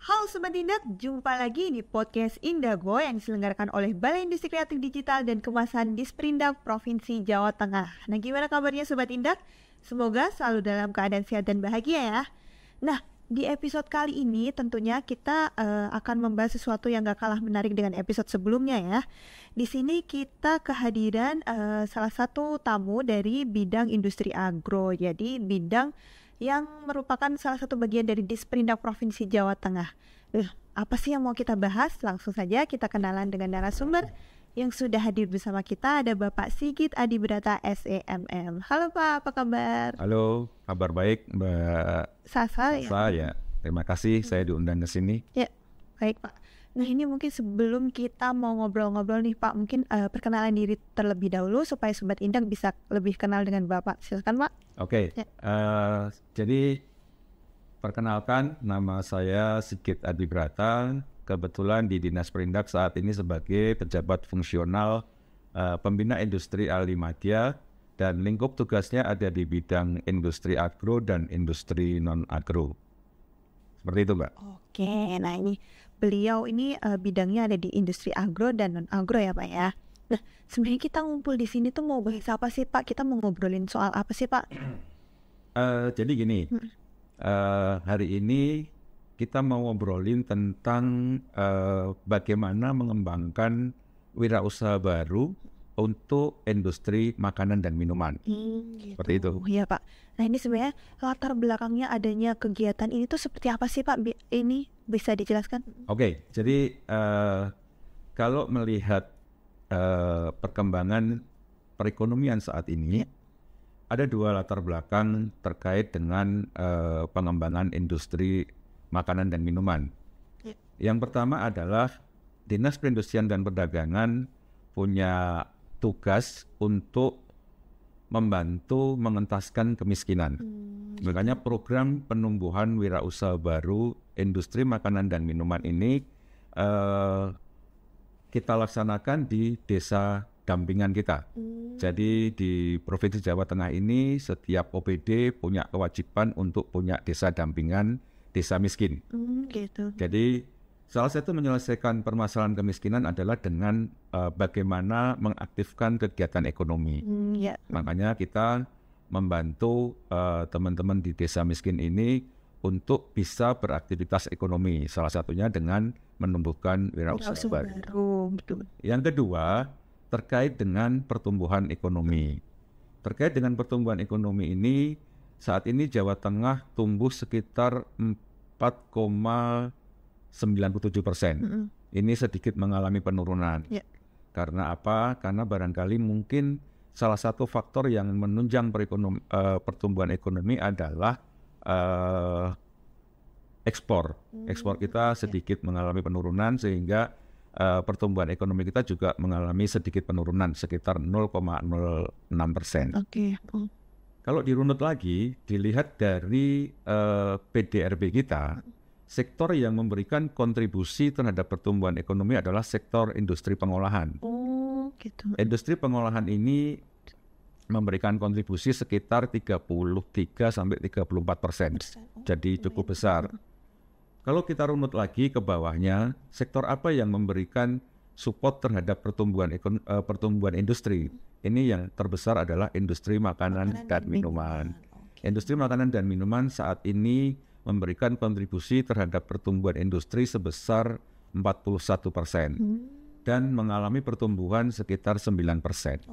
Halo Sobat Indah, jumpa lagi di podcast Indago yang diselenggarakan oleh Balai Industri Kreatif Digital dan Kemasan Disperindak Provinsi Jawa Tengah. Nah, gimana kabarnya Sobat Indah? Semoga selalu dalam keadaan sehat dan bahagia ya. Nah, di episode kali ini tentunya kita akan membahas sesuatu yang gak kalah menarik dengan episode sebelumnya ya. Di sini kita kehadiran salah satu tamu dari bidang industri agro, jadi bidang yang merupakan salah satu bagian dari Disperindak Provinsi Jawa Tengah. Apa sih yang mau kita bahas? Langsung saja kita kenalan dengan narasumber yang sudah hadir bersama kita. Ada Bapak Sigit Adibrata SEMM. Halo Pak, apa kabar? Halo, kabar baik Mbak Sasa ya. Terima kasih saya diundang ke sini. Ya, baik Pak. Nah ini mungkin sebelum kita mau ngobrol-ngobrol nih Pak, mungkin perkenalan diri terlebih dahulu supaya Sobat Indah bisa lebih kenal dengan Bapak. Silakan Pak. Oke. Ya. Jadi perkenalkan, nama saya Sigit Adibrata. Kebetulan di Dinas Perindak saat ini sebagai pejabat fungsional pembina industri ahli madya, dan lingkup tugasnya ada di bidang industri agro dan industri non agro. Seperti itu Mbak. Oke, nah ini beliau ini bidangnya ada di industri agro dan non agro ya Pak ya. Nah sebenarnya kita ngumpul di sini tuh mau bahas apa sih Pak? Kita mau ngobrolin soal apa sih Pak? Jadi gini, hari ini kita mau ngobrolin tentang bagaimana mengembangkan wirausaha baru untuk industri makanan dan minuman. Gitu. Seperti itu. Iya Pak. Nah ini sebenarnya latar belakangnya adanya kegiatan ini tuh seperti apa sih Pak? Ini bisa dijelaskan? Oke, jadi kalau melihat perkembangan perekonomian saat ini, ada dua latar belakang terkait dengan pengembangan industri makanan dan minuman. Yang pertama adalah Dinas Perindustrian dan Perdagangan punya tugas untuk membantu mengentaskan kemiskinan. Makanya program penumbuhan wirausaha baru industri makanan dan minuman ini kita laksanakan di desa dampingan kita. Jadi di Provinsi Jawa Tengah ini setiap OPD punya kewajiban untuk punya desa dampingan desa miskin. Gitu. Jadi salah satu menyelesaikan permasalahan kemiskinan adalah dengan bagaimana mengaktifkan kegiatan ekonomi. Makanya kita membantu teman-teman di desa miskin ini untuk bisa beraktivitas ekonomi. Salah satunya dengan menumbuhkan wirausaha baru. Yang kedua, terkait dengan pertumbuhan ekonomi. Terkait dengan pertumbuhan ekonomi ini, saat ini Jawa Tengah tumbuh sekitar 4,97%. Ini sedikit mengalami penurunan. Karena apa? Karena barangkali mungkin salah satu faktor yang menunjang pertumbuhan ekonomi adalah ekspor. Ekspor kita sedikit mengalami penurunan sehingga pertumbuhan ekonomi kita juga mengalami sedikit penurunan sekitar 0,06%. Kalau dirunut lagi, dilihat dari PDRB kita, sektor yang memberikan kontribusi terhadap pertumbuhan ekonomi adalah sektor industri pengolahan. Gitu. Industri pengolahan ini memberikan kontribusi sekitar 33-34%. Jadi cukup besar. Kalau kita runut lagi ke bawahnya, sektor apa yang memberikan support terhadap pertumbuhan industri? Ini yang terbesar adalah industri makanan dan minuman. Industri makanan dan minuman saat ini memberikan kontribusi terhadap pertumbuhan industri sebesar 41% dan mengalami pertumbuhan sekitar 9%.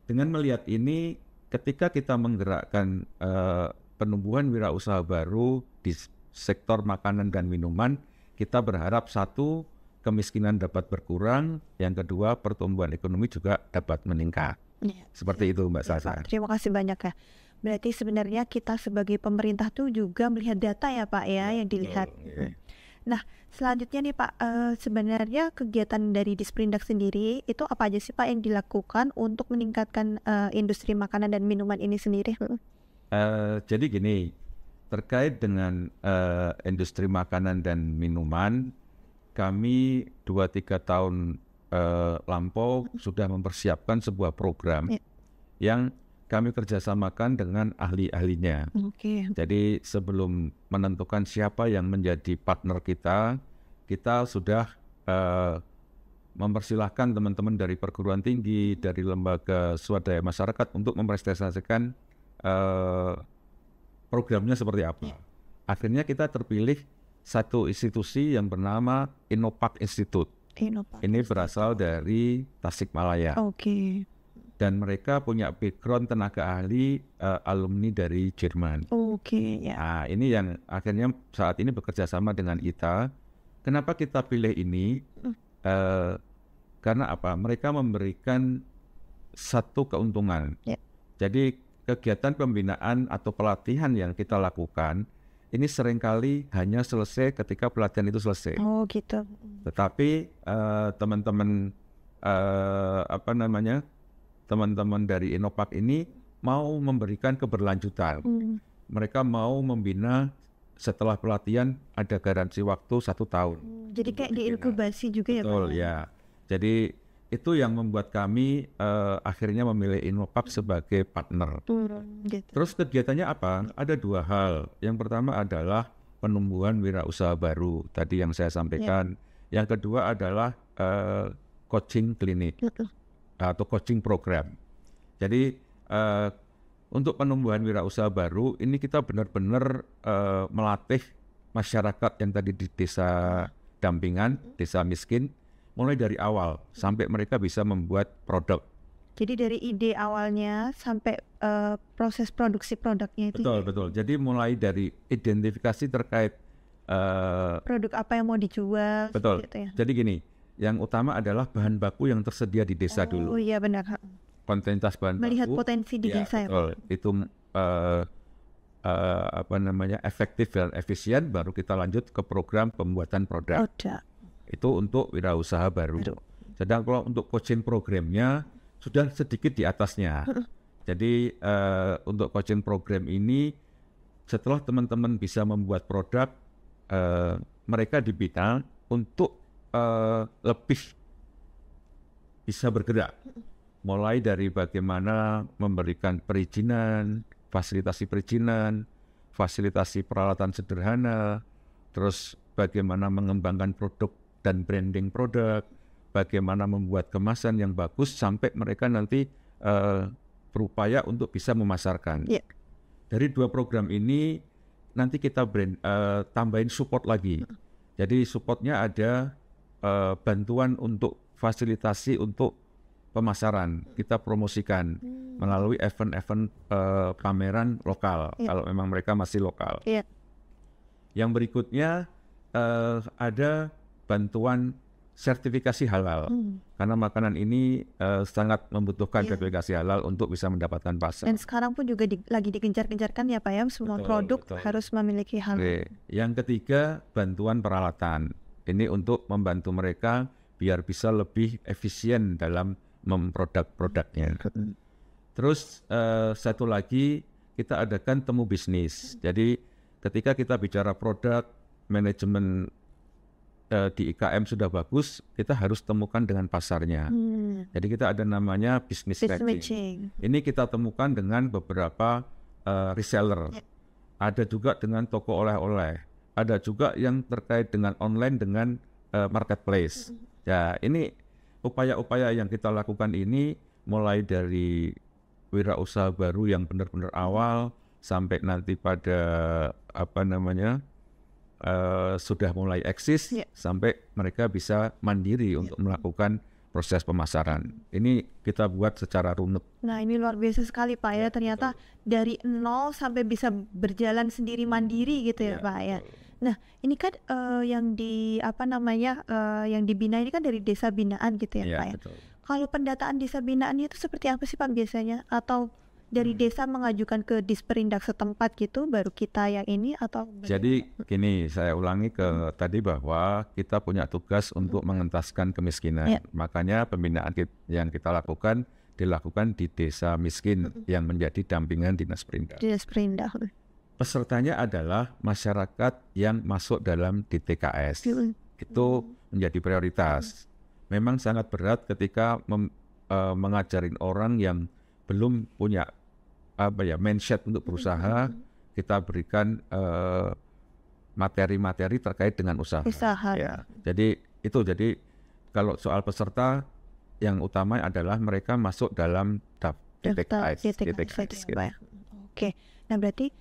Dengan melihat ini, ketika kita menggerakkan penumbuhan wirausaha baru di sektor makanan dan minuman, kita berharap satu, kemiskinan dapat berkurang, yang kedua pertumbuhan ekonomi juga dapat meningkat. Seperti itu Mbak Sasa. Terima kasih banyak ya. Berarti sebenarnya kita sebagai pemerintah tuh juga melihat data ya Pak ya yang dilihat. Nah selanjutnya nih Pak, sebenarnya kegiatan dari Disperindak sendiri itu apa aja sih Pak yang dilakukan untuk meningkatkan industri makanan dan minuman ini sendiri? Jadi gini, terkait dengan industri makanan dan minuman, kami 2-3 tahun lampau sudah mempersiapkan sebuah program yang kami kerjasamakan dengan ahli-ahlinya. Oke. Jadi sebelum menentukan siapa yang menjadi partner kita, kita sudah mempersilahkan teman-teman dari perguruan tinggi, dari lembaga swadaya masyarakat untuk mempresentasikan programnya seperti apa. Akhirnya kita terpilih satu institusi yang bernama Innopak Institute. Ini berasal dari Tasikmalaya. Oke. Dan mereka punya background tenaga ahli alumni dari Jerman. Oke, ya. Nah, ini yang akhirnya saat ini bekerja sama dengan kita. Kenapa kita pilih ini? Karena apa? Mereka memberikan satu keuntungan. Ya. Jadi kegiatan pembinaan atau pelatihan yang kita lakukan ini seringkali hanya selesai ketika pelatihan itu selesai. Oh, gitu. Tetapi teman-teman teman-teman dari Innopak ini mau memberikan keberlanjutan. Mereka mau membina setelah pelatihan ada garansi waktu 1 tahun. Jadi kayak diinkubasi juga ya Pak? Betul ya. Jadi itu yang membuat kami akhirnya memilih Innopak sebagai partner. Gitu. Terus kegiatannya apa? Ada 2 hal. Yang pertama adalah penumbuhan wirausaha baru tadi yang saya sampaikan. Yang kedua adalah coaching klinik atau coaching program. Jadi untuk penumbuhan wirausaha baru ini kita benar-benar melatih masyarakat yang tadi di desa dampingan, desa miskin, mulai dari awal sampai mereka bisa membuat produk. Jadi dari ide awalnya sampai proses produksi produknya itu. Betul. Jadi mulai dari identifikasi terkait produk apa yang mau dijual. Betul. Gitu ya. Jadi gini, yang utama adalah bahan baku yang tersedia di desa dulu. Oh iya benar. Kuantitas bahan Melihat baku. potensi di desa ya. Betul. Itu efektif dan efisien, baru kita lanjut ke program pembuatan produk. Itu untuk wirausaha baru. Sedang kalau untuk coaching programnya sudah sedikit di atasnya. Jadi untuk coaching program ini setelah teman-teman bisa membuat produk, mereka dibina untuk lebih bisa bergerak. Mulai dari bagaimana memberikan perizinan, fasilitasi perizinan, fasilitasi peralatan sederhana, terus bagaimana mengembangkan produk dan branding produk, bagaimana membuat kemasan yang bagus sampai mereka nanti berupaya untuk bisa memasarkan. Dari 2 program ini nanti kita tambahin support lagi. Jadi supportnya ada bantuan untuk fasilitasi untuk pemasaran. Kita promosikan melalui event-event pameran lokal kalau memang mereka masih lokal. Yang berikutnya ada bantuan sertifikasi halal karena makanan ini sangat membutuhkan sertifikasi halal untuk bisa mendapatkan pasar. Dan sekarang pun juga lagi digencar-gencarkan ya Pak ya, semua produk harus memiliki halal. Yang ketiga, bantuan peralatan. Ini untuk membantu mereka biar bisa lebih efisien dalam memproduk-produknya. Terus satu lagi kita adakan temu bisnis. Jadi ketika kita bicara produk, manajemen di IKM sudah bagus, kita harus temukan dengan pasarnya. Jadi kita ada namanya business matching. Ini kita temukan dengan beberapa reseller. Ada juga dengan toko oleh-oleh. Ada juga yang terkait dengan online dengan marketplace. Ya, ini upaya-upaya yang kita lakukan ini mulai dari wirausaha baru yang benar-benar awal sampai nanti pada sudah mulai eksis sampai mereka bisa mandiri untuk melakukan proses pemasaran. Ini kita buat secara runut. Nah, ini luar biasa sekali Pak ya. Ternyata dari nol sampai bisa berjalan sendiri mandiri gitu ya Pak ya. Nah, ini kan yang yang dibina ini kan dari desa binaan gitu ya Pak ya. Betul. Kalau pendataan desa binaannya itu seperti apa sih Pak biasanya? Atau dari desa mengajukan ke Disperindak setempat gitu, baru kita yang ini atau bagaimana? Jadi gini, saya ulangi tadi bahwa kita punya tugas untuk mengentaskan kemiskinan. Makanya pembinaan yang kita lakukan dilakukan di desa miskin yang menjadi dampingan Dinas Perindak. Dinas Perindak. Pesertanya adalah masyarakat yang masuk dalam DTKS. Itu menjadi prioritas. Memang sangat berat ketika mengajarin orang yang belum punya mindset untuk berusaha, kita berikan materi-materi terkait dengan usaha. Ya. Jadi kalau soal peserta yang utama adalah mereka masuk dalam titik AIS. Oke, nah berarti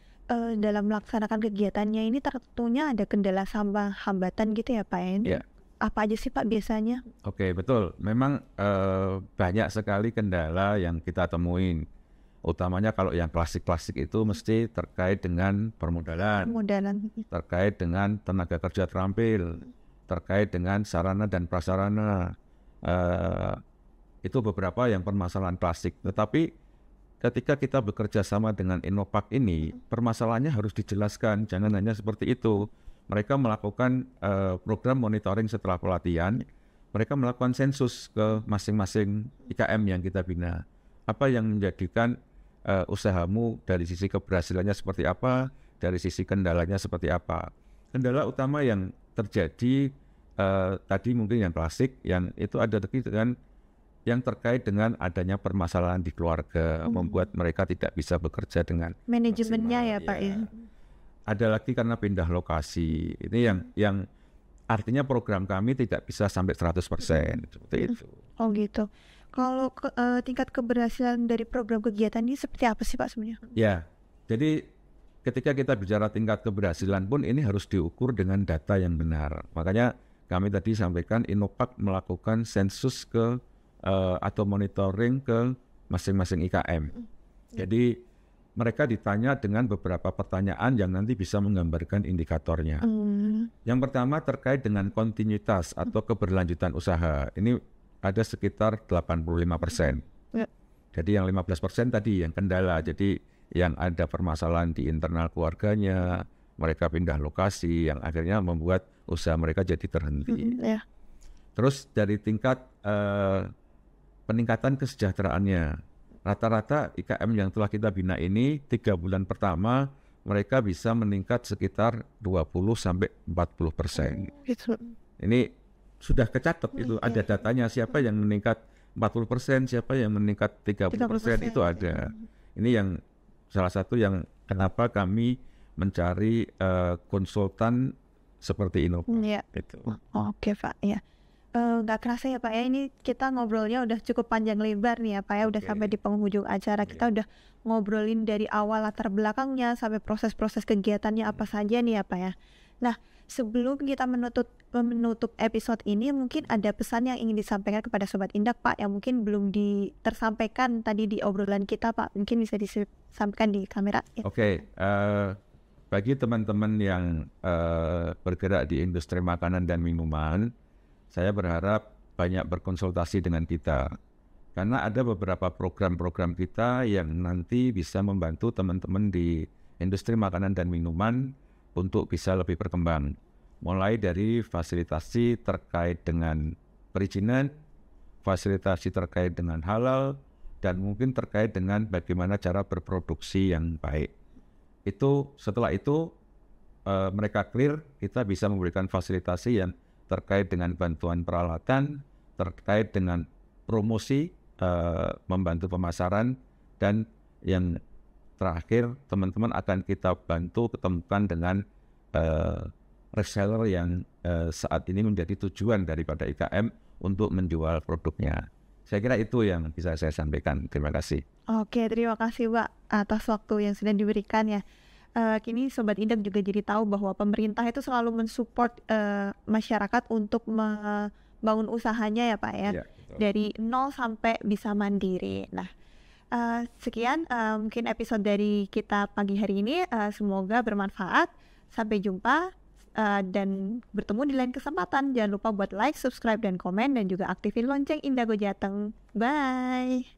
dalam melaksanakan kegiatannya ini tentunya ada kendala sama hambatan gitu ya Pak ya? Apa aja sih Pak biasanya? Oke, betul. Memang banyak sekali kendala yang kita temuin. Utamanya kalau yang klasik-klasik itu mesti terkait dengan permodalan, terkait dengan tenaga kerja terampil, terkait dengan sarana dan prasarana. Itu beberapa yang permasalahan klasik. Tetapi ketika kita bekerja sama dengan Innopark ini, permasalahannya harus dijelaskan. Jangan hanya seperti itu. Mereka melakukan program monitoring setelah pelatihan. Mereka melakukan sensus ke masing-masing IKM yang kita bina. Apa yang menjadikan usahamu dari sisi keberhasilannya seperti apa, dari sisi kendalanya seperti apa. Kendala utama yang terjadi tadi mungkin yang klasik, yang itu ada dengan yang terkait dengan adanya permasalahan di keluarga, membuat mereka tidak bisa bekerja dengan manajemennya ya Pak ya. Ada lagi karena pindah lokasi. Ini yang artinya program kami tidak bisa sampai 100% seperti itu. Oh gitu. Kalau tingkat keberhasilan dari program kegiatan ini seperti apa sih Pak sebenarnya? Ya, jadi ketika kita bicara tingkat keberhasilan pun ini harus diukur dengan data yang benar. Makanya kami tadi sampaikan Innopark melakukan sensus ke atau monitoring ke masing-masing IKM. Jadi mereka ditanya dengan beberapa pertanyaan yang nanti bisa menggambarkan indikatornya. Yang pertama terkait dengan kontinuitas atau keberlanjutan usaha. Ini ada sekitar 85%. Jadi yang 15% tadi yang kendala. Jadi yang ada permasalahan di internal keluarganya, mereka pindah lokasi yang akhirnya membuat usaha mereka jadi terhenti. Terus dari tingkat peningkatan kesejahteraannya, rata-rata IKM yang telah kita bina ini 3 bulan pertama mereka bisa meningkat sekitar 20-40%. Ini sudah kecatat itu, ada datanya siapa yang meningkat 40%, siapa yang meningkat 30%, itu ada. Ini yang salah satu yang kenapa kami mencari konsultan seperti Innopark. Oke Pak ya. Nggak kerasa ya Pak ya, ini kita ngobrolnya udah cukup panjang lebar nih ya Pak ya, udah sampai di penghujung acara. Kita udah ngobrolin dari awal latar belakangnya sampai proses-proses kegiatannya apa saja nih ya Pak ya. Nah, sebelum kita menutup episode ini, mungkin ada pesan yang ingin disampaikan kepada Sobat Indak Pak yang mungkin belum tersampaikan tadi di obrolan kita Pak, mungkin bisa disampaikan di kamera ya. Bagi teman-teman yang bergerak di industri makanan dan minuman, saya berharap banyak berkonsultasi dengan kita. Karena ada beberapa program-program kita yang nanti bisa membantu teman-teman di industri makanan dan minuman untuk bisa lebih berkembang. Mulai dari fasilitasi terkait dengan perizinan, fasilitasi terkait dengan halal, dan mungkin terkait dengan bagaimana cara berproduksi yang baik. Setelah itu mereka clear, kita bisa memberikan fasilitasi yang terkait dengan bantuan peralatan, terkait dengan promosi, membantu pemasaran, dan yang terakhir teman-teman akan kita bantu ketemukan dengan reseller yang saat ini menjadi tujuan daripada IKM untuk menjual produknya. Saya kira itu yang bisa saya sampaikan. Terima kasih. Oke, terima kasih Pak atas waktu yang sudah diberikan ya. Kini Sobat Indak juga jadi tahu bahwa pemerintah itu selalu mensupport masyarakat untuk membangun usahanya ya Pak ya, dari nol sampai bisa mandiri. Nah, sekian mungkin episode dari kita pagi hari ini, semoga bermanfaat. Sampai jumpa dan bertemu di lain kesempatan. Jangan lupa buat like, subscribe, dan komen, dan juga aktifin lonceng Indago Jateng. Bye.